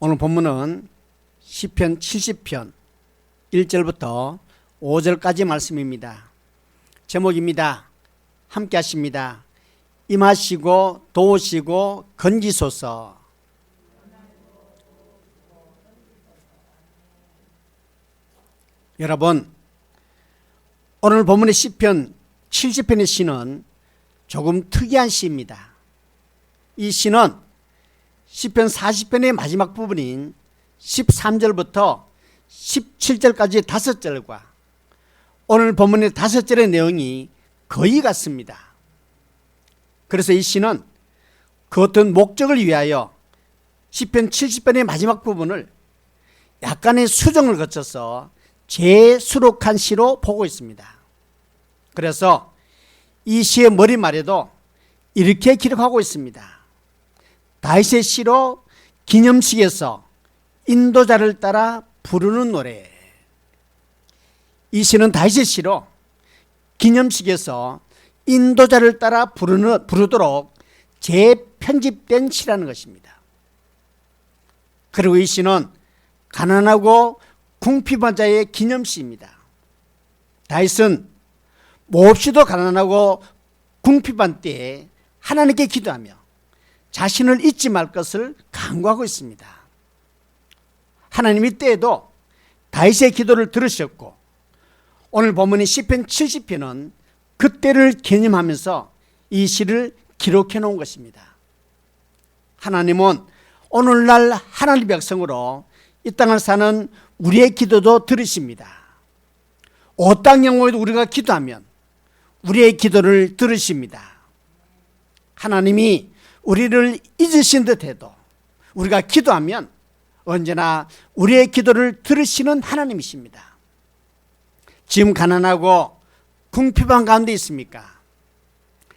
오늘 본문은 시편 70편 1절부터 5절까지 말씀입니다. 제목입니다. 함께 하십니다. 임하시고 도우시고 건지소서. 여러분, 오늘 본문의 시편 70편의 시는 조금 특이한 시입니다. 이 시는 시편 40편의 마지막 부분인 13절부터 17절까지 5절과 오늘 본문의 5절의 내용이 거의 같습니다. 그래서 이 시는 그 어떤 목적을 위하여 시편 70편의 마지막 부분을 약간의 수정을 거쳐서 재수록한 시로 보고 있습니다. 그래서 이 시의 머리말에도 이렇게 기록하고 있습니다. 다윗의 시로 기념식에서 인도자를 따라 부르는 노래. 이 시는 다윗의 시로 기념식에서 인도자를 따라 부르도록 재편집된 시라는 것입니다. 그리고 이 시는 가난하고 궁핍한 자의 기념시입니다. 다윗은 몹시도 가난하고 궁핍한 때에 하나님께 기도하며 자신을 잊지 말 것을 간구하고 있습니다. 하나님이 때에도 다윗의 기도를 들으셨고 오늘 본문인 시편 70편은 그때를 개념하면서 이 시를 기록해 놓은 것입니다. 하나님은 오늘날 하나님의 백성으로 이 땅을 사는 우리의 기도도 들으십니다. 어떤 경우에도 우리가 기도하면 우리의 기도를 들으십니다. 하나님이 우리를 잊으신 듯해도 우리가 기도하면 언제나 우리의 기도를 들으시는 하나님이십니다. 지금 가난하고 궁핍한 가운데 있습니까?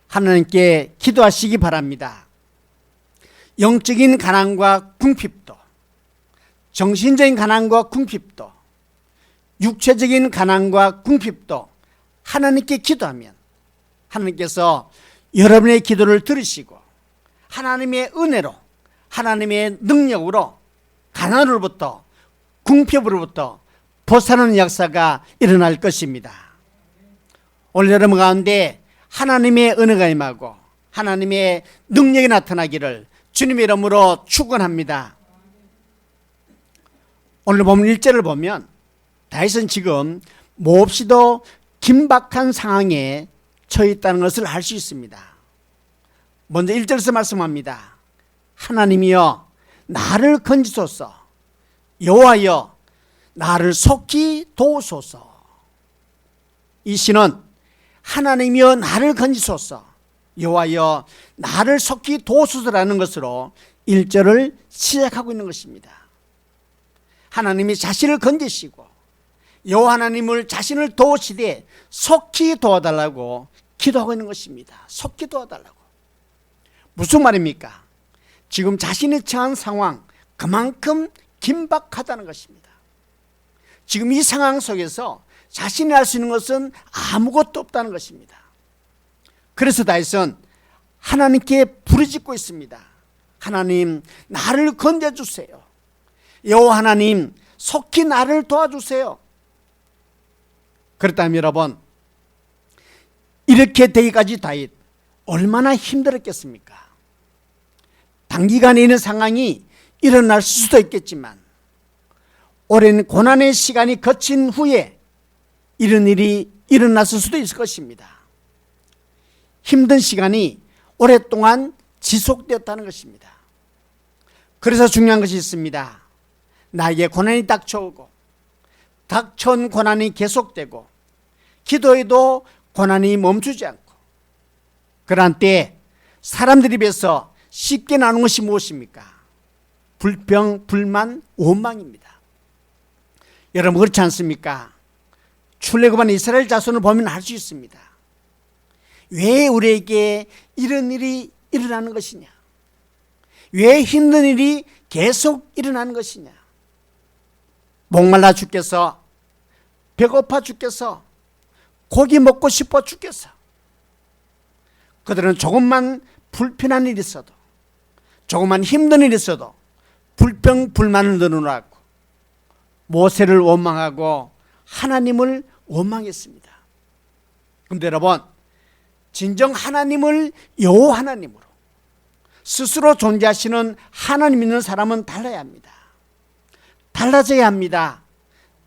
하나님께 기도하시기 바랍니다. 영적인 가난과 궁핍도, 정신적인 가난과 궁핍도, 육체적인 가난과 궁핍도 하나님께 기도하면 하나님께서 여러분의 기도를 들으시고 하나님의 은혜로 하나님의 능력으로 가난으로부터 궁핍으로부터 벗어나는 역사가 일어날 것입니다. 오늘 여러분 가운데 하나님의 은혜가 임하고 하나님의 능력이 나타나기를 주님의 이름으로 축원합니다. 오늘 보면 1절을 보면 다윗은 지금 몹시도 긴박한 상황에 처해 있다는 것을 알 수 있습니다. 먼저 1절에서 말씀합니다. 하나님이여 나를 건지소서. 여호와여 나를 속히 도우소서. 이 시는 하나님이여 나를 건지소서, 여호와여 나를 속히 도우소서라는 것으로 1절을 시작하고 있는 것입니다. 하나님이 자신을 건지시고 여호와 하나님을 자신을 도우시되 속히 도와달라고 기도하고 있는 것입니다. 속히 도와달라고. 무슨 말입니까? 지금 자신이 처한 상황 그만큼 긴박하다는 것입니다. 지금 이 상황 속에서 자신이 할 수 있는 것은 아무것도 없다는 것입니다. 그래서 다윗은 하나님께 부르짖고 있습니다. 하나님 나를 건져주세요. 여호와 하나님 속히 나를 도와주세요. 그렇다면 여러분, 이렇게 되기까지 다윗 얼마나 힘들었겠습니까? 단기간에 있는 상황이 일어날 수도 있겠지만 오랜 고난의 시간이 거친 후에 이런 일이 일어났을 수도 있을 것입니다. 힘든 시간이 오랫동안 지속되었다는 것입니다. 그래서 중요한 것이 있습니다. 나에게 고난이 닥쳐오고 닥쳐온 고난이 계속되고 기도해도 고난이 멈추지 않고 그러한 때에 사람들이 비해서 쉽게 나누는 것이 무엇입니까? 불평, 불만, 원망입니다. 여러분 그렇지 않습니까? 출애굽한 이스라엘 자손을 보면 알 수 있습니다. 왜 우리에게 이런 일이 일어나는 것이냐? 왜 힘든 일이 계속 일어나는 것이냐? 목말라 죽겠어, 배고파 죽겠어, 고기 먹고 싶어 죽겠어. 그들은 조금만 불편한 일이 있어도, 조금만 힘든 일이 있어도 불평 불만을 늘어나고 모세를 원망하고 하나님을 원망했습니다. 그런데 여러분, 진정 하나님을 여호와 하나님으로 스스로 존재하시는 하나님 있는 사람은 달라야 합니다. 달라져야 합니다.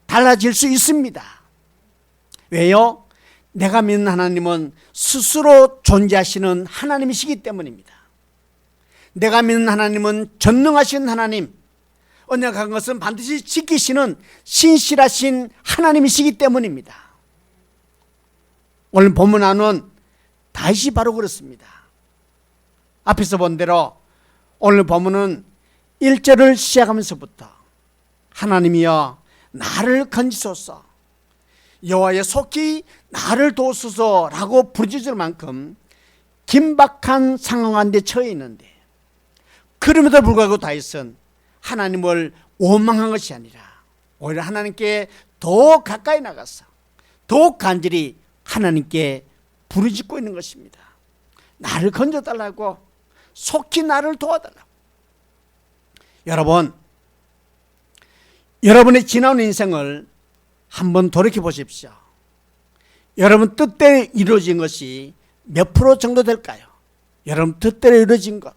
달라질 수 있습니다. 왜요? 내가 믿는 하나님은 스스로 존재하시는 하나님이시기 때문입니다. 내가 믿는 하나님은 전능하신 하나님, 언약한 것은 반드시 지키시는 신실하신 하나님이시기 때문입니다. 오늘 본문 안은 다윗이 바로 그렇습니다. 앞에서 본 대로 오늘 본문은 1절을 시작하면서부터 하나님이여 나를 건지소서, 여호와여 속히 나를 도우소서라고 부르짖을 만큼 긴박한 상황 가운데 처해 있는데, 그럼에도 불구하고 다윗은 하나님을 원망한 것이 아니라 오히려 하나님께 더 가까이 나가서 더욱 간절히 하나님께 부르짖고 있는 것입니다. 나를 건져달라고, 속히 나를 도와달라고. 여러분, 여러분의 지나온 인생을 한번 돌이켜 보십시오. 여러분 뜻대로 이루어진 것이 몇 프로 정도 될까요? 여러분 뜻대로 이루어진 것,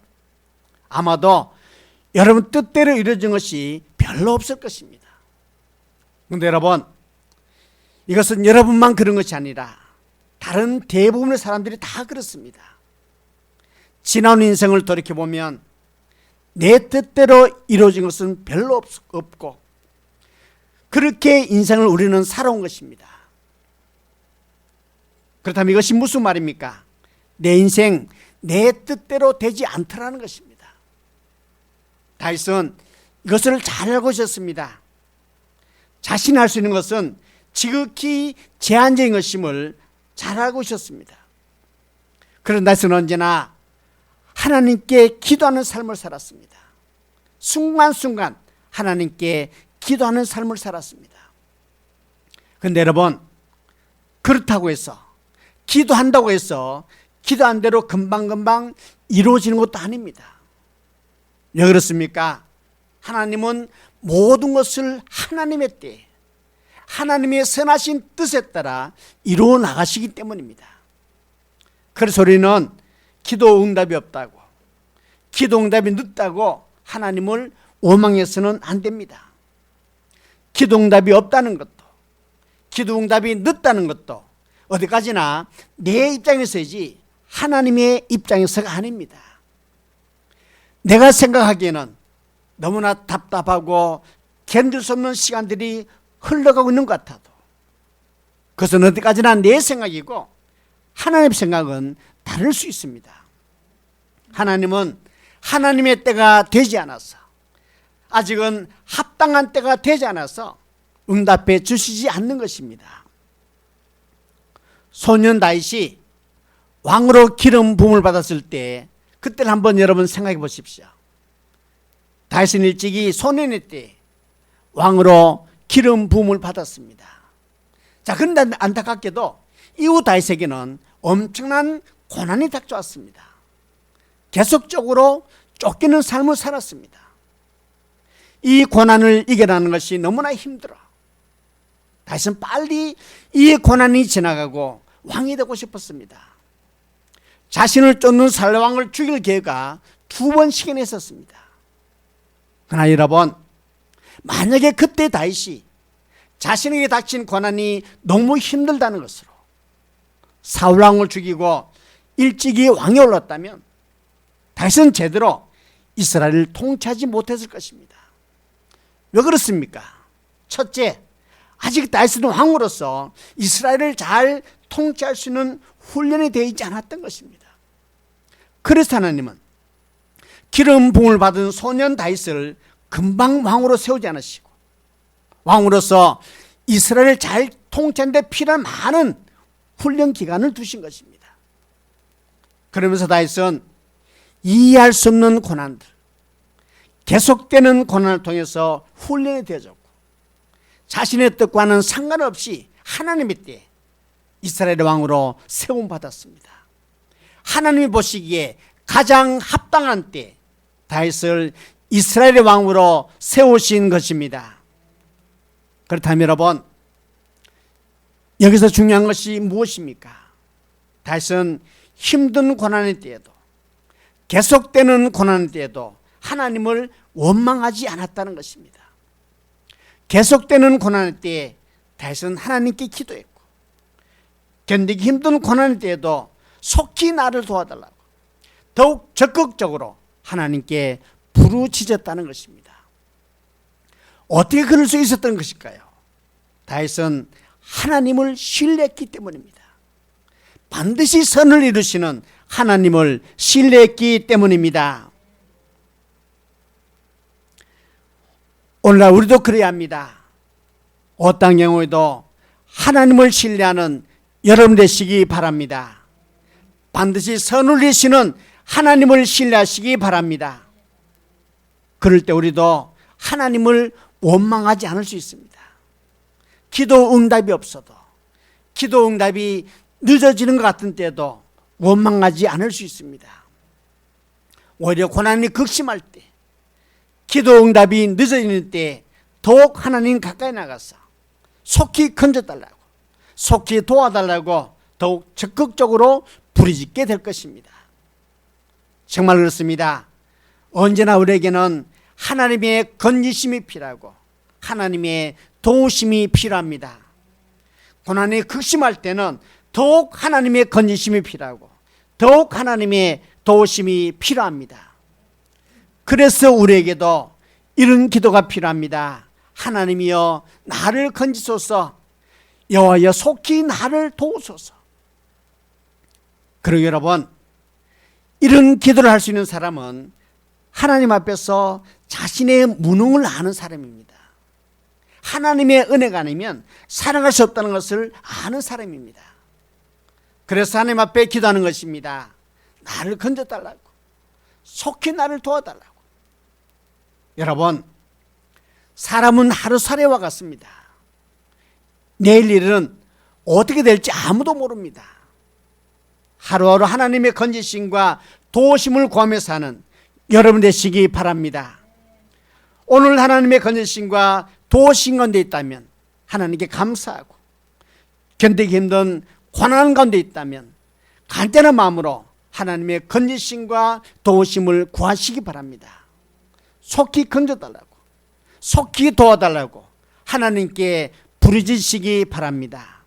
아마도 여러분 뜻대로 이루어진 것이 별로 없을 것입니다. 그런데 여러분, 이것은 여러분만 그런 것이 아니라 다른 대부분의 사람들이 다 그렇습니다. 지나온 인생을 돌이켜보면 내 뜻대로 이루어진 것은 별로 없고, 그렇게 인생을 우리는 살아온 것입니다. 그렇다면 이것이 무슨 말입니까? 내 인생 내 뜻대로 되지 않더라는 것입니다. 다윗은 이것을 잘 알고 있었습니다. 자신이 할 수 있는 것은 지극히 제한적인 것임을 잘 알고 있었습니다. 그런 다윗은 언제나 하나님께 기도하는 삶을 살았습니다. 순간순간 하나님께 기도하는 삶을 살았습니다. 그런데 여러분, 그렇다고 해서, 기도한다고 해서 기도한 대로 금방금방 이루어지는 것도 아닙니다. 왜 그렇습니까? 하나님은 모든 것을 하나님의 때에, 하나님의 선하신 뜻에 따라 이루어 나가시기 때문입니다. 그래서 우리는 기도 응답이 없다고, 기도 응답이 늦다고 하나님을 원망해서는 안 됩니다. 기도 응답이 없다는 것도, 기도 응답이 늦다는 것도 어디까지나 내 입장에서이지 하나님의 입장에서가 아닙니다. 내가 생각하기에는 너무나 답답하고 견딜 수 없는 시간들이 흘러가고 있는 것 같아도 그것은 어디까지나 내 생각이고 하나님의 생각은 다를 수 있습니다. 하나님은 하나님의 때가 되지 않아서, 아직은 합당한 때가 되지 않아서 응답해 주시지 않는 것입니다. 소년 다윗이 왕으로 기름 부음을 받았을 때, 그때를 한번 여러분 생각해 보십시오. 다윗은 일찍이 소년의 때 왕으로 기름 부음을 받았습니다. 자, 그런데 안타깝게도 이후 다윗에게는 엄청난 고난이 닥쳐왔습니다. 계속적으로 쫓기는 삶을 살았습니다. 이 고난을 이겨내는 것이 너무나 힘들어. 다윗은 빨리 이 고난이 지나가고 왕이 되고 싶었습니다. 자신을 쫓는 살레왕을 죽일 계획가 2번씩이나 있었습니다. 그러나 여러분, 만약에 그때 다윗이 자신에게 닥친 고난이 너무 힘들다는 것으로 사울왕을 죽이고 일찍이 왕에 올랐다면 다윗은 제대로 이스라엘을 통치하지 못했을 것입니다. 왜 그렇습니까? 첫째, 아직 다윗은 왕으로서 이스라엘을 잘 통치할 수 있는 훈련이 되어 있지 않았던 것입니다. 그래서 하나님은 기름 부음을 받은 소년 다윗을 금방 왕으로 세우지 않으시고 왕으로서 이스라엘을 잘 통치하는 데 필요한 많은 훈련 기간을 두신 것입니다. 그러면서 다윗은 이해할 수 없는 고난들, 계속되는 고난을 통해서 훈련이 되어졌고, 자신의 뜻과는 상관없이 하나님의 때에 이스라엘의 왕으로 세움받았습니다. 하나님이 보시기에 가장 합당한 때 다윗을 이스라엘의 왕으로 세우신 것입니다. 그렇다면 여러분, 여기서 중요한 것이 무엇입니까? 다윗은 힘든 고난의 때에도, 계속되는 고난의 때에도 하나님을 원망하지 않았다는 것입니다. 계속되는 고난의 때에 다윗은 하나님께 기도했고, 견디기 힘든 고난의 때에도 속히 나를 도와달라고 더욱 적극적으로 하나님께 부르짖었다는 것입니다. 어떻게 그럴 수 있었던 것일까요? 다윗은 하나님을 신뢰했기 때문입니다. 반드시 선을 이루시는 하나님을 신뢰했기 때문입니다. 오늘날 우리도 그래야 합니다. 어떤 경우에도 하나님을 신뢰하는 여러분 되시기 바랍니다. 반드시 선을 이루시는 하나님을 신뢰하시기 바랍니다. 그럴 때 우리도 하나님을 원망하지 않을 수 있습니다. 기도 응답이 없어도, 기도 응답이 늦어지는 것 같은 때도 원망하지 않을 수 있습니다. 오히려 고난이 극심할 때, 기도 응답이 늦어지는 때 더욱 하나님 가까이 나가서 속히 건져달라고, 속히 도와달라고 더욱 적극적으로 부르짖게 될 것입니다. 정말 그렇습니다. 언제나 우리에게는 하나님의 건지심이 필요하고 하나님의 도우심이 필요합니다. 고난이 극심할 때는 더욱 하나님의 건지심이 필요하고 더욱 하나님의 도우심이 필요합니다. 그래서 우리에게도 이런 기도가 필요합니다. 하나님이여 나를 건지소서, 여호와여 속히 나를 도우소서. 그리고 여러분, 이런 기도를 할 수 있는 사람은 하나님 앞에서 자신의 무능을 아는 사람입니다. 하나님의 은혜가 아니면 살아갈 수 없다는 것을 아는 사람입니다. 그래서 하나님 앞에 기도하는 것입니다. 나를 건져달라고, 속히 나를 도와달라고. 여러분, 사람은 하루살이와 같습니다. 내일 일은 어떻게 될지 아무도 모릅니다. 하루하루 하나님의 건지심과 도우심을 구하며 사는 여러분 되시기 바랍니다. 오늘 하나님의 건지심과 도우심 가운데 있다면 하나님께 감사하고, 견디기 힘든 고난 가운데 있다면 간절한 마음으로 하나님의 건지심과 도우심을 구하시기 바랍니다. 속히 건져달라고, 속히 도와달라고 하나님께 부르짖으시기 바랍니다.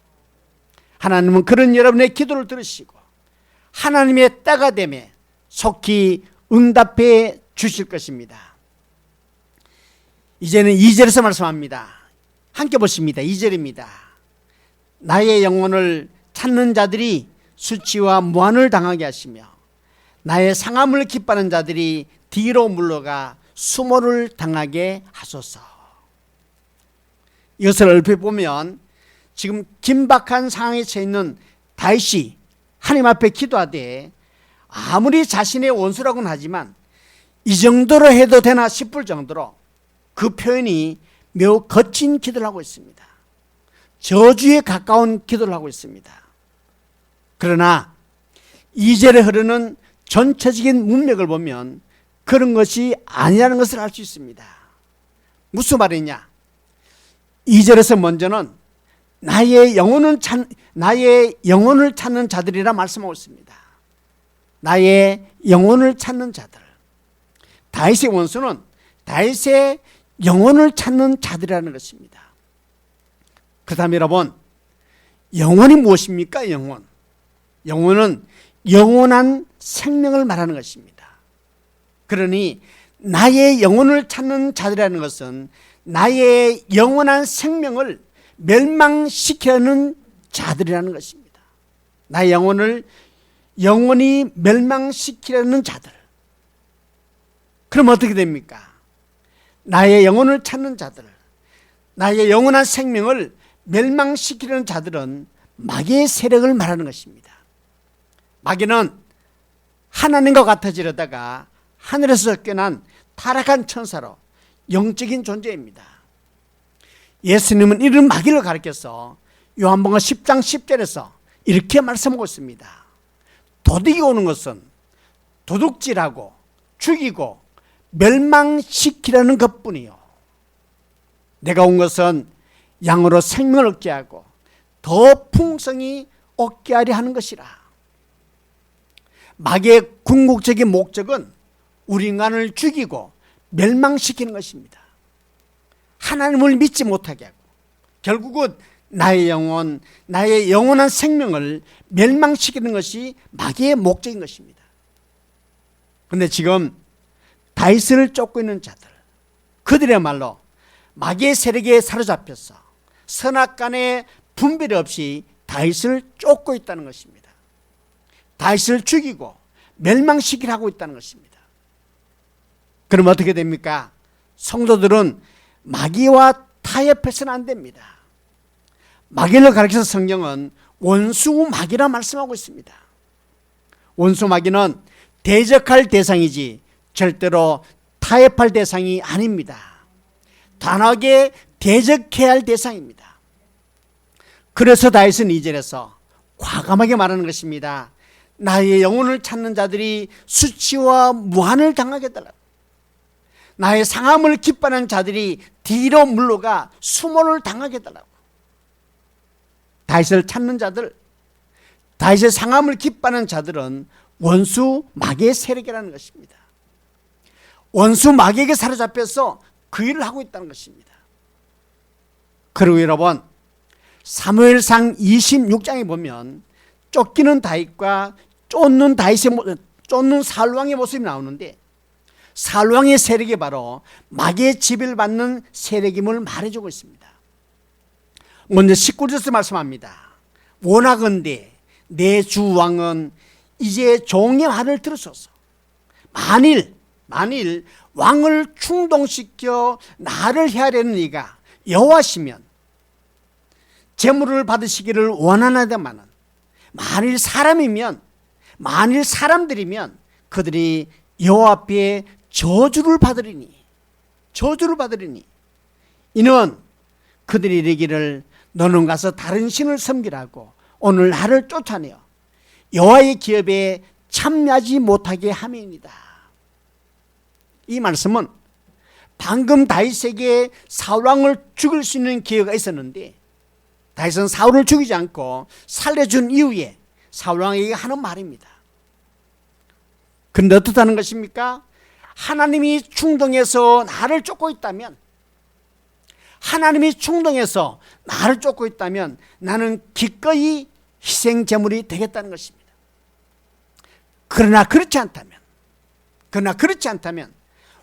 하나님은 그런 여러분의 기도를 들으시고 하나님의 때가 되매 속히 응답해 주실 것입니다. 이제는 2절에서 말씀합니다. 함께 보십니다. 2절입니다. 나의 영혼을 찾는 자들이 수치와 무한을 당하게 하시며 나의 상함을 기뻐하는 자들이 뒤로 물러가 수모를 당하게 하소서. 이것을 얼핏 보면 지금 긴박한 상황에 처해 있는 다윗이 하나님 앞에 기도하되 아무리 자신의 원수라고는 하지만 이 정도로 해도 되나 싶을 정도로 그 표현이 매우 거친 기도를 하고 있습니다. 저주에 가까운 기도를 하고 있습니다. 그러나 2절에 흐르는 전체적인 문맥을 보면 그런 것이 아니라는 것을 알 수 있습니다. 무슨 말이냐? 2절에서 먼저는 나의 영혼을 찾는 자들이라 말씀하고 있습니다. 나의 영혼을 찾는 자들. 다윗의 원수는 다윗의 영혼을 찾는 자들이라는 것입니다. 그다음에 여러분, 영혼이 무엇입니까? 영혼은 영원한 생명을 말하는 것입니다. 그러니 나의 영혼을 찾는 자들이라는 것은 나의 영원한 생명을 멸망시키려는 자들이라는 것입니다. 나의 영혼을 영원히 멸망시키려는 자들. 그럼 어떻게 됩니까? 나의 영혼을 찾는 자들, 나의 영원한 생명을 멸망시키려는 자들은 마귀의 세력을 말하는 것입니다. 마귀는 하나님과 같아지려다가 하늘에서 쫓겨난 타락한 천사로 영적인 존재입니다. 예수님은 이런 마귀를 가리켜서 요한복음 10장 10절에서 이렇게 말씀하고 있습니다. 도둑이 오는 것은 도둑질하고 죽이고 멸망시키려는 것뿐이요. 내가 온 것은 양으로 생명을 얻게 하고 더 풍성히 얻게 하려 하는 것이라. 마귀의 궁극적인 목적은 우리 인간을 죽이고 멸망시키는 것입니다. 하나님을 믿지 못하게 하고 결국은 나의 영혼, 나의 영원한 생명을 멸망시키는 것이 마귀의 목적인 것입니다. 그런데 지금 다윗을 쫓고 있는 자들, 그들이야말로 마귀의 세력에 사로잡혀서 선악간의 분별 없이 다윗을 쫓고 있다는 것입니다. 다윗을 죽이고 멸망시키려 하고 있다는 것입니다. 그럼 어떻게 됩니까? 성도들은 마귀와 타협해서는 안 됩니다. 마귀를 가리켜서 성경은 원수 마귀라 말씀하고 있습니다. 원수 마귀는 대적할 대상이지 절대로 타협할 대상이 아닙니다. 단호하게 대적해야 할 대상입니다. 그래서 다윗은 2절에서 과감하게 말하는 것입니다. 나의 영혼을 찾는 자들이 수치와 무한을 당하게 해달라고. 나의 상함을 기뻐하는 자들이 뒤로 물러가 수모를 당하게 해달라고. 다윗을 찾는 자들, 다윗의 상함을 기뻐하는 자들은 원수 마귀의 세력이라는 것입니다. 원수 마귀에게 사로잡혀서 그 일을 하고 있다는 것입니다. 그리고 여러분, 사무엘상 26장에 보면 쫓기는 다윗과 쫓는 사울왕의 모습이 나오는데, 사울왕의 세력이 바로 마귀의 지배를 받는 세력임을 말해주고 있습니다. 먼저 19절에서 말씀합니다. 원하건대 내 주 왕은 이제 종의 말을 들으소서. 만일 왕을 충동시켜 나를 해하려는 이가 여호와시면 재물을 받으시기를 원하나다마는, 만일 사람들이면 그들이 여호와 앞에 저주를 받으리니 이는 그들이 이르기를 너는 가서 다른 신을 섬기라고 오늘 나를 쫓아내어 여호와의 기업에 참여하지 못하게 함이니이다. 이 말씀은 방금 다윗에게 사울왕을 죽일 수 있는 기회가 있었는데 다윗은 사울을 죽이지 않고 살려준 이후에 사울왕에게 하는 말입니다. 그런데 어떻다는 것입니까? 하나님이 충동해서 나를 쫓고 있다면, 나는 기꺼이 희생제물이 되겠다는 것입니다. 그러나 그렇지 않다면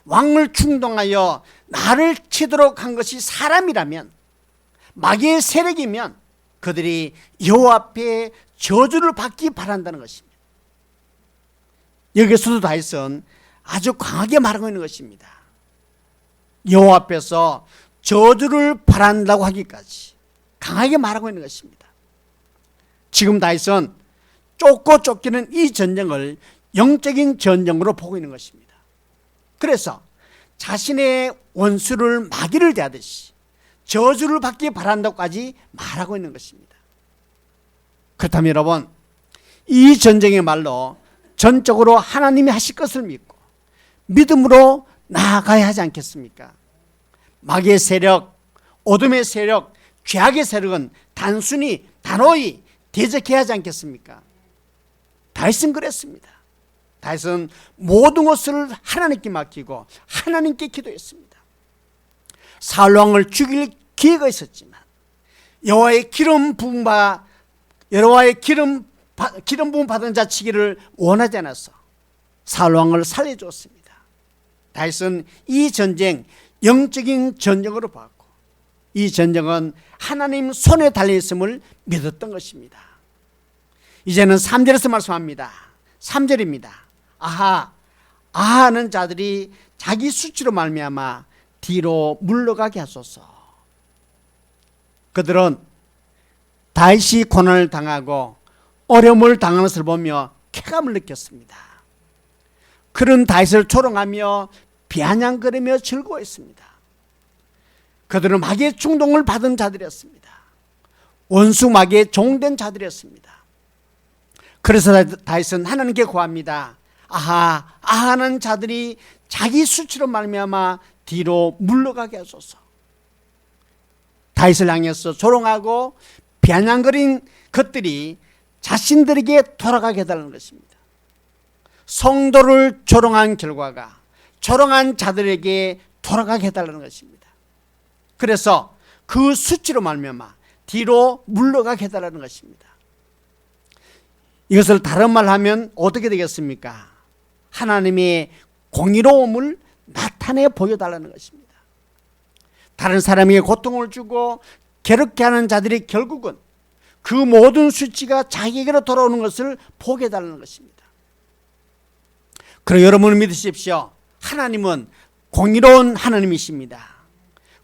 왕을 충동하여 나를 치도록 한 것이 사람이라면, 마귀의 세력이면 그들이 여호와 앞에 저주를 받기 바란다는 것입니다. 여기서도 다윗은 아주 강하게 말하고 있는 것입니다. 여호와 앞에서 저주를 바란다고 하기까지 강하게 말하고 있는 것입니다. 지금 다윗은 쫓고 쫓기는 이 전쟁을 영적인 전쟁으로 보고 있는 것입니다. 그래서 자신의 원수를 마귀를 대하듯이 저주를 받기 바란다고까지 말하고 있는 것입니다. 그렇다면 여러분, 이 전쟁의 말로 전적으로 하나님이 하실 것을 믿고 믿음으로 나아가야 하지 않겠습니까? 마귀의 세력, 어둠의 세력, 죄악의 세력은 단호히 대적해야 하지 않겠습니까? 다윗은 그랬습니다. 다윗은 모든 것을 하나님께 맡기고 하나님께 기도했습니다. 사울왕을 죽일 기회가 있었지만 여호와의 기름 부음 받은 자치기를 원하지 않아서 사울왕을 살려주었습니다. 다윗은 이 전쟁 영적인 전쟁으로 봤고 이 전쟁은 하나님 손에 달려있음을 믿었던 것입니다. 이제는 3절에서 말씀합니다. 3절입니다. 아하는 자들이 자기 수치로 말미암아 뒤로 물러가게 하소서. 그들은 다윗이 고난을 당하고 어려움을 당하는 것을 보며 쾌감을 느꼈습니다. 그런 다윗을 조롱하며 비아냥거리며 즐거워했습니다. 그들은 마귀의 충동을 받은 자들이었습니다. 원수 마귀의 종된 자들이었습니다. 그래서 다윗은 하나님께 구합니다. 아하는 자들이 자기 수치로 말미암아 뒤로 물러가게 하소서. 다윗을 향해서 조롱하고 비아냥거린 것들이 자신들에게 돌아가게 해달라는 것입니다. 성도를 조롱한 결과가 조롱한 자들에게 돌아가게 해달라는 것입니다. 그래서 그 수치로 말미암아 뒤로 물러가게 해달라는 것입니다. 이것을 다른 말로 하면 어떻게 되겠습니까? 하나님의 공의로움을 나타내 보여달라는 것입니다. 다른 사람에게 고통을 주고 괴롭게 하는 자들이 결국은 그 모든 수치가 자기에게로 돌아오는 것을 보게 해달라는 것입니다. 그리고 여러분은 믿으십시오. 하나님은 공의로운 하나님이십니다.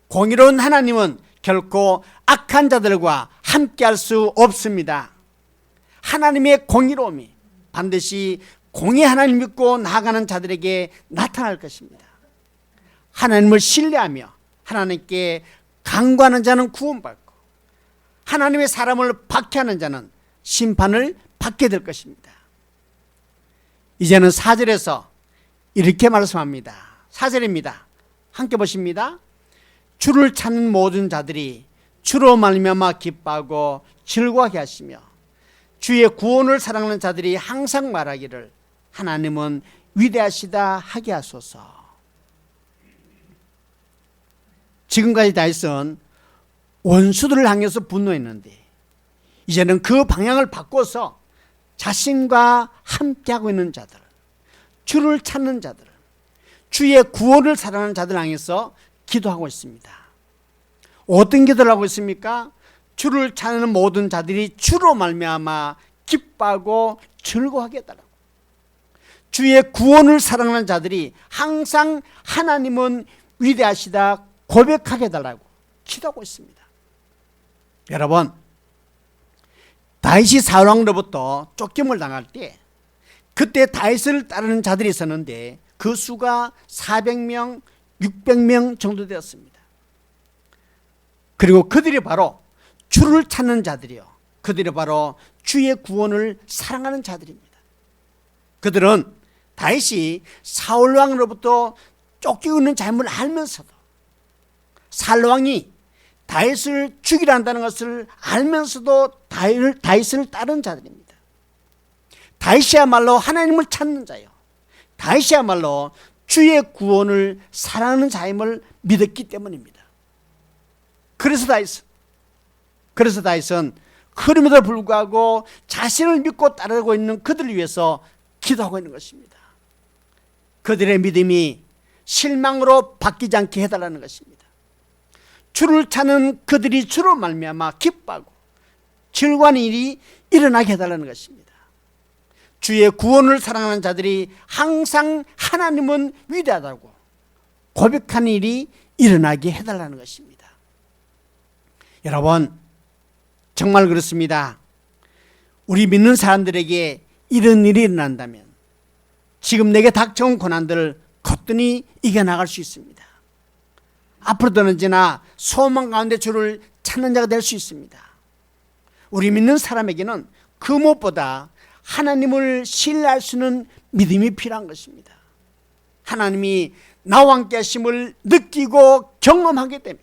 공의로운 하나님은 결코 악한 자들과 함께할 수 없습니다. 하나님의 공의로움이 반드시 공의 하나님 믿고 나아가는 자들에게 나타날 것입니다. 하나님을 신뢰하며 하나님께 간구하는 자는 구원받고 하나님의 사람을 박해하는 자는 심판을 받게 될 것입니다. 이제는 4절에서 이렇게 말씀합니다. 4절입니다. 함께 보십니다. 주를 찾는 모든 자들이 주로 말미암아 기뻐하고 즐거워하게 하시며 주의 구원을 사랑하는 자들이 항상 말하기를 하나님은 위대하시다 하게 하소서. 지금까지 다윗은 원수들을 향해서 분노했는데 이제는 그 방향을 바꿔서 자신과 함께하고 있는 자들, 주를 찾는 자들, 주의 구원을 사랑하는 자들 향해서 기도하고 있습니다. 어떤 기도를 하고 있습니까? 주를 찾는 모든 자들이 주로 말미암아 기뻐하고 즐거워하게 해달라고. 주의 구원을 사랑하는 자들이 항상 하나님은 위대하시다 고백하게 해달라고 기도하고 있습니다. 여러분, 다윗이 사울왕으로부터 쫓김을 당할 때 그때 다윗을 따르는 자들이 있었는데 그 수가 400명, 600명 정도 되었습니다. 그리고 그들이 바로 주를 찾는 자들이요, 그들이 바로 주의 구원을 사랑하는 자들입니다. 그들은 다윗이 사울왕으로부터 쫓기고 있는 잘못을 알면서도 사울왕이 다윗을 죽이려 한다는 것을 알면서도 다윗을 따른 자들입니다. 다윗이야말로 하나님을 찾는 자요, 다윗이야말로 주의 구원을 사랑하는 자임을 믿었기 때문입니다. 그래서 다윗은 그럼에도 불구하고 자신을 믿고 따르고 있는 그들을 위해서 기도하고 있는 것입니다. 그들의 믿음이 실망으로 바뀌지 않게 해달라는 것입니다. 주를 찾는 그들이 주로 말미암아 기뻐하고 즐거워하는 일이 일어나게 해달라는 것입니다. 주의 구원을 사랑하는 자들이 항상 하나님은 위대하다고 고백하는 일이 일어나게 해달라는 것입니다. 여러분, 정말 그렇습니다. 우리 믿는 사람들에게 이런 일이 일어난다면 지금 내게 닥쳐온 고난들을 거뜬히 이겨나갈 수 있습니다. 앞으로도 언제나 소망 가운데 주를 찾는 자가 될 수 있습니다. 우리 믿는 사람에게는 그 무엇보다 하나님을 신뢰할 수 있는 믿음이 필요한 것입니다. 하나님이 나와 함께 하심을 느끼고 경험하게 되면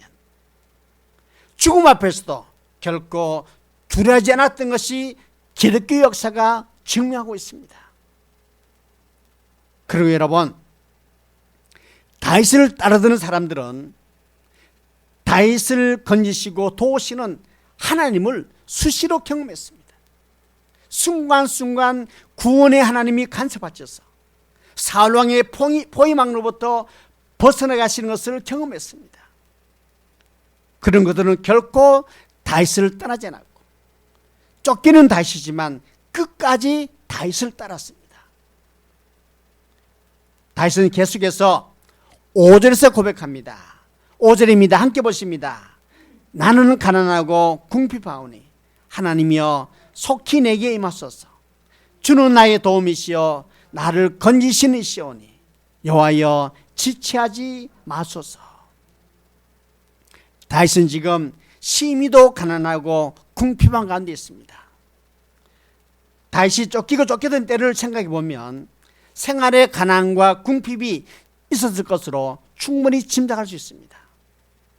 죽음 앞에서도 결코 두려워하지 않았던 것이 기독교 역사가 증명하고 있습니다. 그리고 여러분, 다윗을 따르던 사람들은 다윗을 건지시고 도우시는 하나님을 수시로 경험했습니다. 순간순간 구원의 하나님이 간섭하셔서 사울왕의 포위망로부터 벗어나가시는 것을 경험했습니다. 그런 것들은 결코 다윗을 떠나지 않았고 쫓기는 다윗이지만 끝까지 다윗을 따랐습니다. 다윗은 계속해서 5절에서 고백합니다. 5절입니다. 함께 보십니다. 나는 가난하고 궁핍하오니 하나님이여 속히 내게 임하소서. 주는 나의 도움이시여 나를 건지시는 이시오니 여호와여 지체하지 마소서. 다윗은 지금 심히도 가난하고 궁핍한 가운데 있습니다. 다윗이 쫓기던 때를 생각해 보면 생활의 가난과 궁핍이 있었을 것으로 충분히 짐작할 수 있습니다.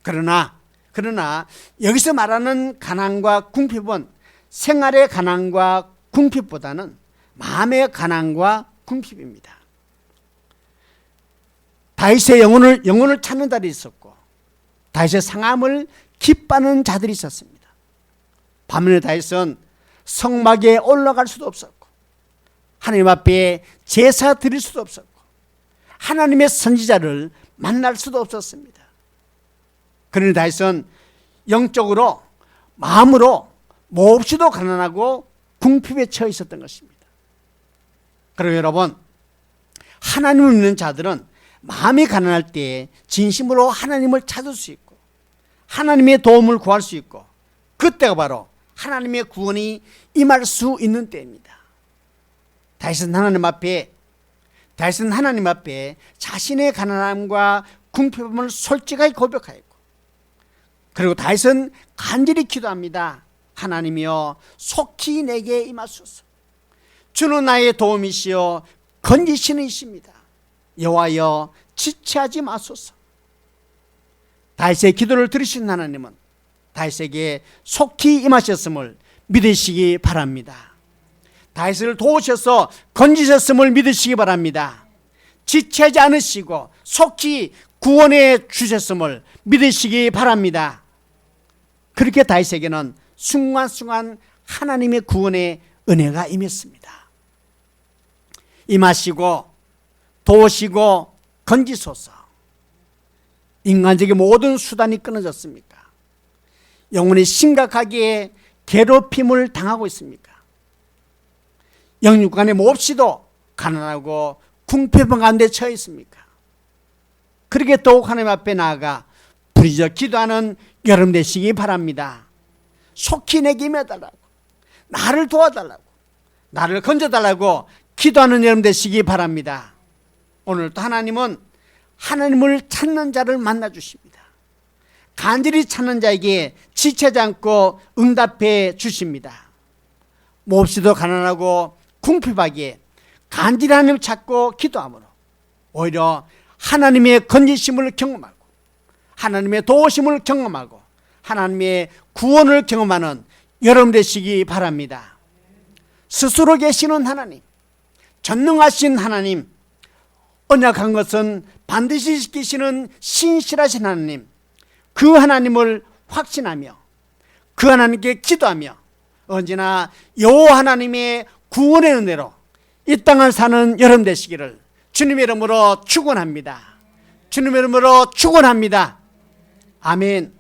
그러나 여기서 말하는 가난과 궁핍은 생활의 가난과 궁핍보다는 마음의 가난과 궁핍입니다. 다윗의 영혼을 찾는 자들이 있었고 다윗의 상함을 기뻐하는 자들이 있었습니다. 반면에 다윗은 성막에 올라갈 수도 없었고 하나님 앞에 제사 드릴 수도 없었고 하나님의 선지자를 만날 수도 없었습니다. 그러니 다윗은 영적으로 마음으로 몹시도 가난하고 궁핍에 처해 있었던 것입니다. 그리고 여러분, 하나님을 믿는 자들은 마음이 가난할 때 진심으로 하나님을 찾을 수 있고 하나님의 도움을 구할 수 있고 그때가 바로 하나님의 구원이 임할 수 있는 때입니다. 다윗은 하나님 앞에 자신의 가난함과 궁핍함을 솔직하게 고백하였고 그리고 다윗은 간절히 기도합니다. 하나님이여 속히 내게 임하소서. 주는 나의 도움이시여 건지시는 이십니다. 여호와여 지체하지 마소서. 다윗의 기도를 들으신 하나님은 다윗에게 속히 임하셨음을 믿으시기 바랍니다. 다윗을 도우셔서 건지셨음을 믿으시기 바랍니다. 지체하지 않으시고 속히 구원해 주셨음을 믿으시기 바랍니다. 그렇게 다윗에게는 순간순간 하나님의 구원의 은혜가 임했습니다. 임하시고 도우시고 건지소서. 인간적인 모든 수단이 끊어졌습니까? 영혼이 심각하게 괴롭힘을 당하고 있습니까? 영육간에 몹시도 가난하고 궁핍한 가운데 처해 있습니까? 그렇게 더욱 하나님 앞에 나아가 부르짖어 기도하는 여러분 되시기 바랍니다. 속히 내게 임해달라고, 나를 도와달라고, 나를 건져달라고 기도하는 여러분 되시기 바랍니다. 오늘도 하나님은 하나님을 찾는 자를 만나 주십니다. 간절히 찾는 자에게 지체하지 않고 응답해 주십니다. 몹시도 가난하고 궁핍하기에 간절히 하나님을 찾고 기도함으로 오히려 하나님의 건지심을 경험하고 하나님의 도우심을 경험하고 하나님의 구원을 경험하는 여러분 되시기 바랍니다. 스스로 계시는 하나님, 전능하신 하나님, 언약한 것은 반드시 지키시는 신실하신 하나님, 그 하나님을 확신하며 그 하나님께 기도하며 언제나 여호와 하나님의 구원의 은혜로 이 땅을 사는 여러분 되시기를 주님의 이름으로 축원합니다. 주님의 이름으로 축원합니다. 아멘.